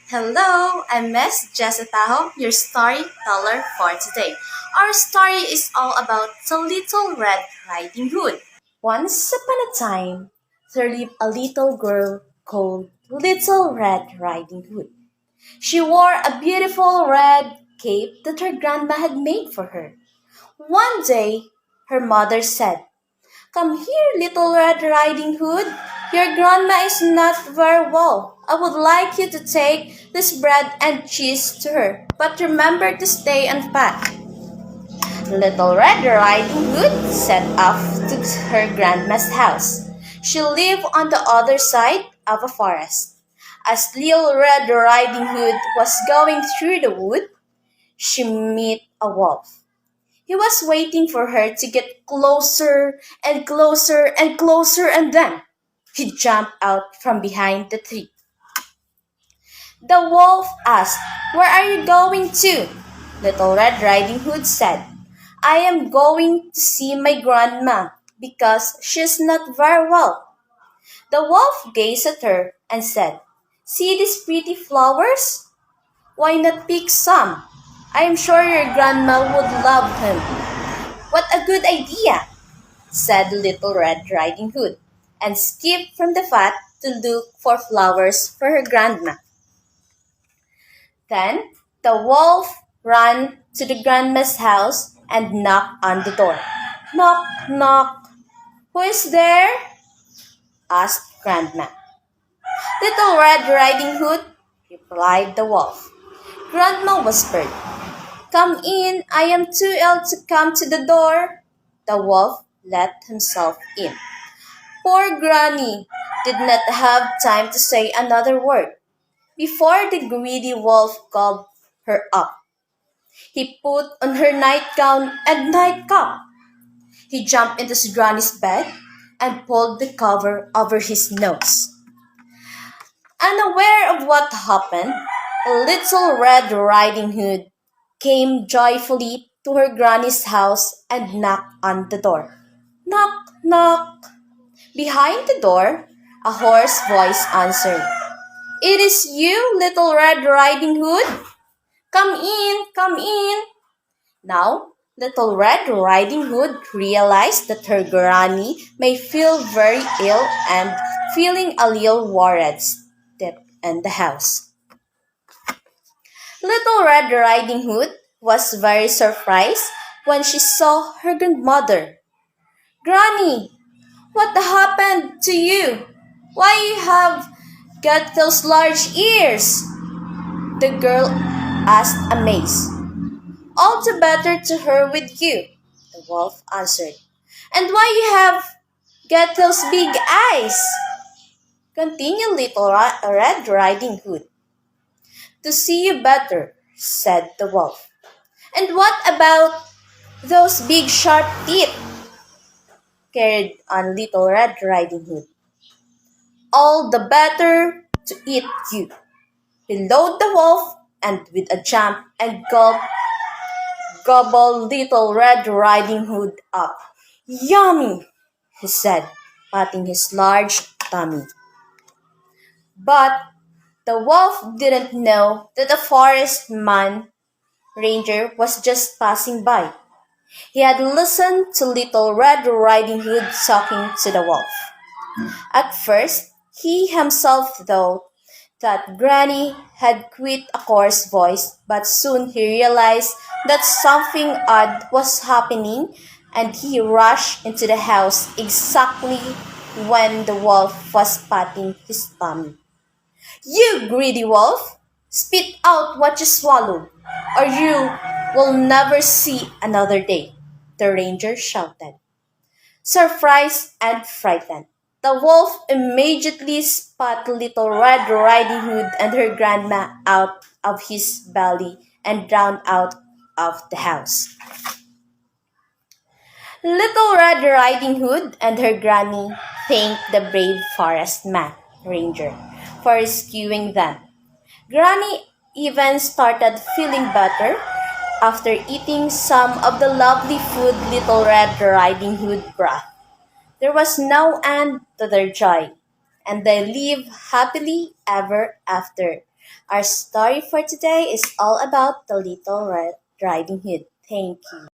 Hello, I'm Miss Jessica, your storyteller for today. Our story is all about the Little Red Riding Hood. Once upon a time, there lived a little girl called Little Red Riding Hood. She wore a beautiful red cape that her grandma had made for her. One day, her mother said, "Come here, Little Red Riding Hood. Your grandma is not very well. I would like you to take this bread and cheese to her, but remember to stay and pack." Little Red Riding Hood set off to her grandma's house. She lived on the other side of a forest. As Little Red Riding Hood was going through the wood, she met a wolf. He was waiting for her to get closer and closer and closer, and then he jumped out from behind the tree. The wolf asked, "Where are you going to?" Little Red Riding Hood said, "I am going to see my grandma because she's not very well." The wolf gazed at her and said, "See these pretty flowers? Why not pick some? I am sure your grandma would love him." "What a good idea!" said Little Red Riding Hood, and skipped from the path to look for flowers for her grandma. Then the wolf ran to the grandma's house and knocked on the door. "Knock, knock. Who is there?" asked Grandma. "Little Red Riding Hood," replied the wolf. Grandma whispered, "Come in, I am too ill to come to the door." The wolf let himself in. Poor Granny did not have time to say another word. Before the greedy wolf gobbled her up, he put on her nightgown and nightcap. He jumped into Granny's bed and pulled the cover over his nose. Unaware of what happened, Little Red Riding Hood came joyfully to her granny's house and knocked on the door. "Knock, knock." Behind the door, a hoarse voice answered, "It is you, Little Red Riding Hood. Come in, come in." Now, Little Red Riding Hood realized that her granny may feel very ill and, feeling a little worried, stepped in the house. Little Red Riding Hood was very surprised when she saw her grandmother. "Granny, what happened to you? Why you have got those large ears?" the girl asked amazed. "All the better to her with you," the wolf answered. "And why you have got those big eyes?" continued Little Red Riding Hood. "To see you better," said the wolf. "And what about those big sharp teeth?" carried on Little Red Riding Hood. "All the better to eat you," bellowed the wolf, and with a jump and gulp gobbled Little Red Riding Hood up. "Yummy," he said, patting his large tummy. But the wolf didn't know that a forest man ranger was just passing by. He had listened to Little Red Riding Hood talking to the wolf. At first, he himself thought that Granny had quit a coarse voice, but soon he realized that something odd was happening, and he rushed into the house exactly when the wolf was patting his tummy. "You greedy wolf! Spit out what you swallowed, or you will never see another day," the ranger shouted. Surprised and frightened, the wolf immediately spat Little Red Riding Hood and her grandma out of his belly and drowned out of the house. Little Red Riding Hood and her granny thanked the brave forest man ranger for rescuing them. Granny even started feeling better after eating some of the lovely food Little Red Riding Hood brought. There was no end to their joy, and they lived happily ever after. Our story for today is all about the Little Red Riding Hood. Thank you.